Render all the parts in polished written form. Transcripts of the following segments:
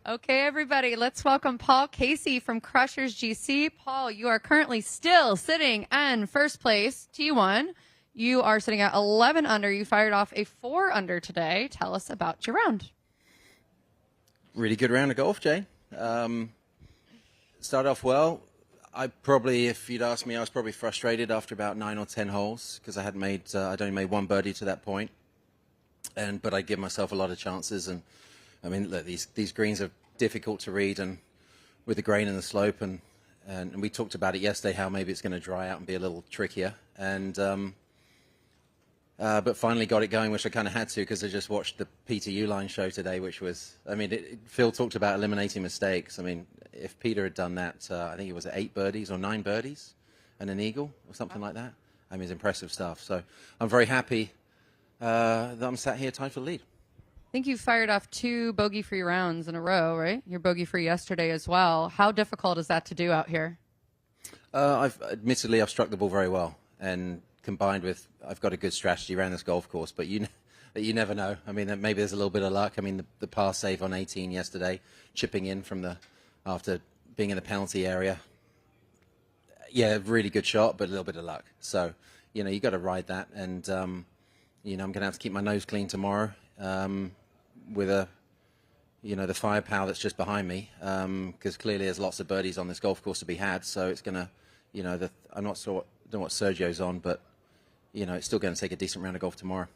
Okay, everybody, let's welcome Paul Casey from Crushers GC. Paul, you are currently still sitting in first place, T1. You are sitting at 11 under. You fired off a 4 under today. Tell us about your round. Really good round of golf, Jane. Started off well. If you'd asked me, I was probably frustrated after about 9 or 10 holes because I'd only made one birdie to that point. But I give myself a lot of chances, and I mean, look, these greens are difficult to read, and with the grain and the slope, and we talked about it yesterday how maybe it's going to dry out and be a little trickier, but finally got it going, which I kind of had to because I just watched the Peter Uline show today, which was, I mean, Phil talked about eliminating mistakes. I mean, if Peter had done that, I think it was 8 birdies or 9 birdies and an eagle or something like that. I mean, it's impressive stuff. So I'm very happy that I'm sat here tied for the lead. I think you fired off 2 bogey-free rounds in a row, right? You're bogey-free yesterday as well. How difficult is that to do out here? Admittedly, I've struck the ball very well, and combined with I've got a good strategy around this golf course, but you never know. I mean, maybe there's a little bit of luck. I mean, the par save on 18 yesterday, chipping in after being in the penalty area. Yeah, really good shot, but a little bit of luck. So, you got to ride that, and I'm going to have to keep my nose clean tomorrow. With the firepower that's just behind me, because clearly there's lots of birdies on this golf course to be had. So it's gonna, I'm not sure what Sergio's on, but it's still going to take a decent round of golf tomorrow.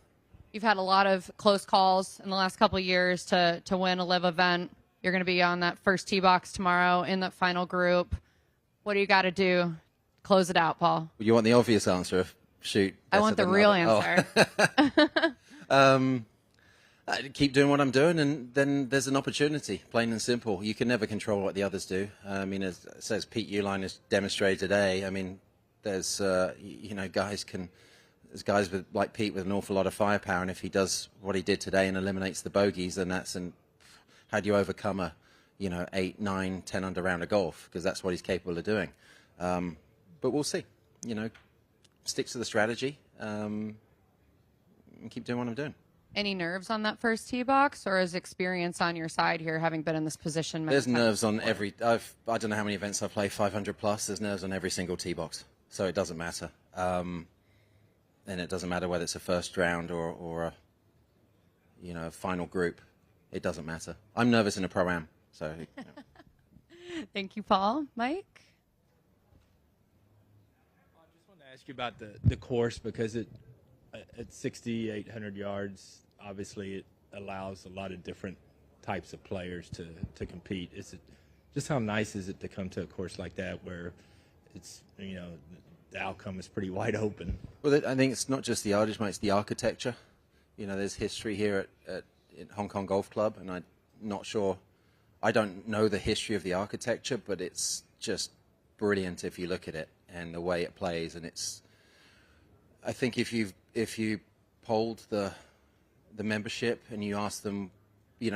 You've had a lot of close calls in the last couple of years to win a LIV event. You're going to be on that first tee box tomorrow in that final group. What do you got to do? Close it out, Paul. Well, you want the obvious answer? Shoot. I want the real answer. Oh. I keep doing what I'm doing, and then there's an opportunity, plain and simple. You can never control what the others do. I mean, as Pete Uline has demonstrated today, I mean, there's, there's guys like Pete with an awful lot of firepower, and if he does what he did today and eliminates the bogeys, then how do you overcome a, 8, 9, 10 under round of golf? Because that's what he's capable of doing. But we'll see. Stick to the strategy and keep doing what I'm doing. Any nerves on that first tee box, or is experience on your side here, having been in this position? There's nerves on every. I don't know how many events I've played, 500 plus. There's nerves on every single tee box, so it doesn't matter. And it doesn't matter whether it's a first round or a final group. It doesn't matter. I'm nervous in a pro-am, so. Thank you, Paul. Mike. I just want to ask you about the course, because at 6,800 yards, obviously it allows a lot of different types of players to compete. Just how nice is it to come to a course like that where it's, the outcome is pretty wide open? Well, I think it's not just the yardage, mate, it's the architecture. There's history here at Hong Kong Golf Club, and I'm not sure, I don't know the history of the architecture, but it's just brilliant if you look at it and the way it plays. And I think if you polled the membership and you asked them,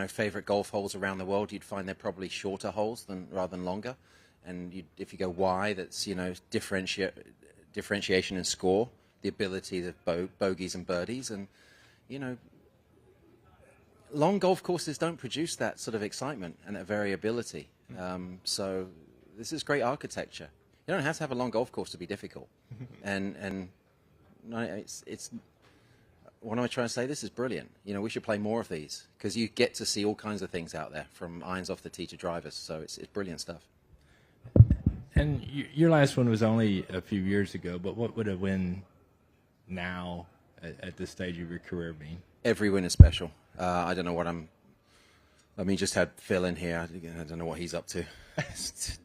favorite golf holes around the world, you'd find they're probably shorter holes rather than longer. And if you go why, that's differentiation in score, the ability of bogeys and birdies, and long golf courses don't produce that sort of excitement and that variability. So this is great architecture. You don't have to have a long golf course to be difficult, and. No, it's. What am I trying to say? This is brilliant. We should play more of these because you get to see all kinds of things out there, from irons off the tee to drivers. So it's brilliant stuff. And your last one was only a few years ago, but what would a win now at this stage of your career mean? Every win is special. I don't know what just had Phil in here. I don't know what he's up to.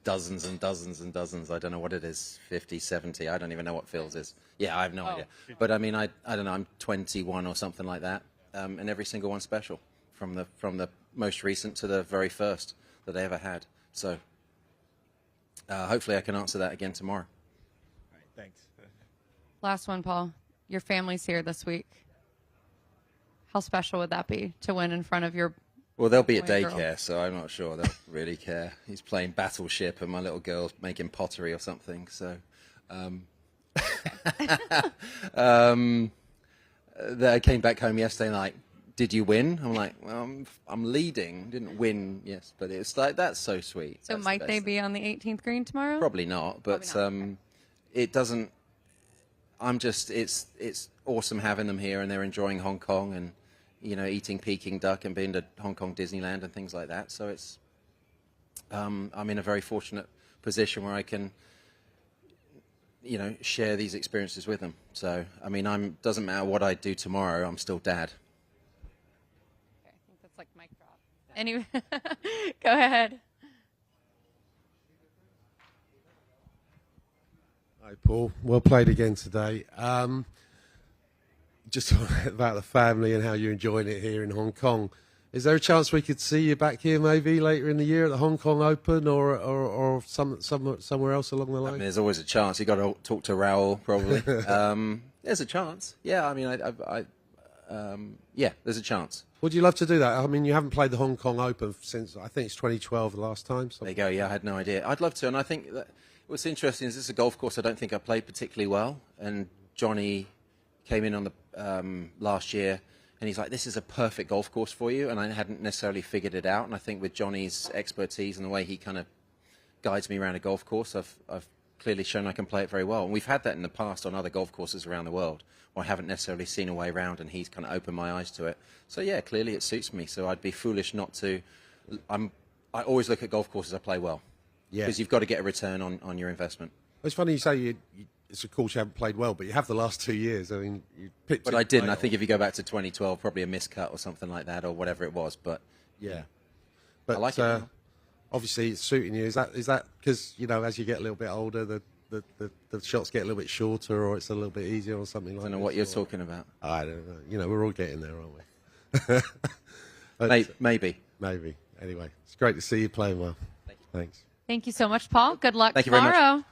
Dozens and dozens and dozens. I don't know what it is. 50, 70. I don't even know what Phil's is. Yeah, I have no idea. But I mean, I don't know. I'm 21 or something like that. And every single one's special, from the most recent to the very first that they ever had. So hopefully I can answer that again tomorrow. All right, thanks. Last one, Paul. Your family's here this week. How special would that be to win in front of your? Well, they'll be at daycare, so I'm not sure they'll really care. He's playing Battleship, and my little girl's making pottery or something. So, I came back home yesterday, and like did you win? I'm like, well, I'm leading. Didn't win, yes, but it's like, that's so sweet. So That's might the they best be on the 18th green tomorrow? Probably not, but Probably not, okay. It doesn't. It's awesome having them here, and they're enjoying Hong Kong, and eating Peking duck and being to Hong Kong Disneyland and things like that. So it's I'm in a very fortunate position where I can share these experiences with them. So I mean, doesn't matter what I do tomorrow, I'm still dad. Okay, I think that's like mic drop. Anyway, go ahead. Hi, Paul. Well played again today. Just about the family and how you're enjoying it here in Hong Kong. Is there a chance we could see you back here maybe later in the year at the Hong Kong Open or somewhere else along the line? I mean, there's always a chance. You've got to talk to Raoul, probably. There's a chance. Yeah, I mean, yeah, there's a chance. Would you love to do that? I mean, you haven't played the Hong Kong Open since, I think it's 2012 the last time. There you go. Yeah, I had no idea. I'd love to. And I think that what's interesting is this is a golf course I don't think I played particularly well. And Johnny came in on the last year, and he's like, this is a perfect golf course for you. And I hadn't necessarily figured it out. And I think with Johnny's expertise and the way he kind of guides me around a golf course, I've clearly shown I can play it very well. And we've had that in the past on other golf courses around the world, where I haven't necessarily seen a way around, and he's kind of opened my eyes to it. So yeah, clearly it suits me. So I'd be foolish not to. I always look at golf courses I play well. Yeah. Because you've got to get a return on your investment. It's funny you say it's a course you haven't played well, but you have the last 2 years. I mean, you picked. But I didn't. I think if you go back to 2012, probably a miscut or something like that, or whatever it was. But yeah, but I like it now. Obviously it's suiting you. Is that because as you get a little bit older, the shots get a little bit shorter, or it's a little bit easier, or something like that? I don't know what you're talking about. I don't know. We're all getting there, aren't we? Maybe. Maybe. Anyway, it's great to see you playing well. Thank you. Thanks. Thank you so much, Paul. Good luck Thank you very much. tomorrow.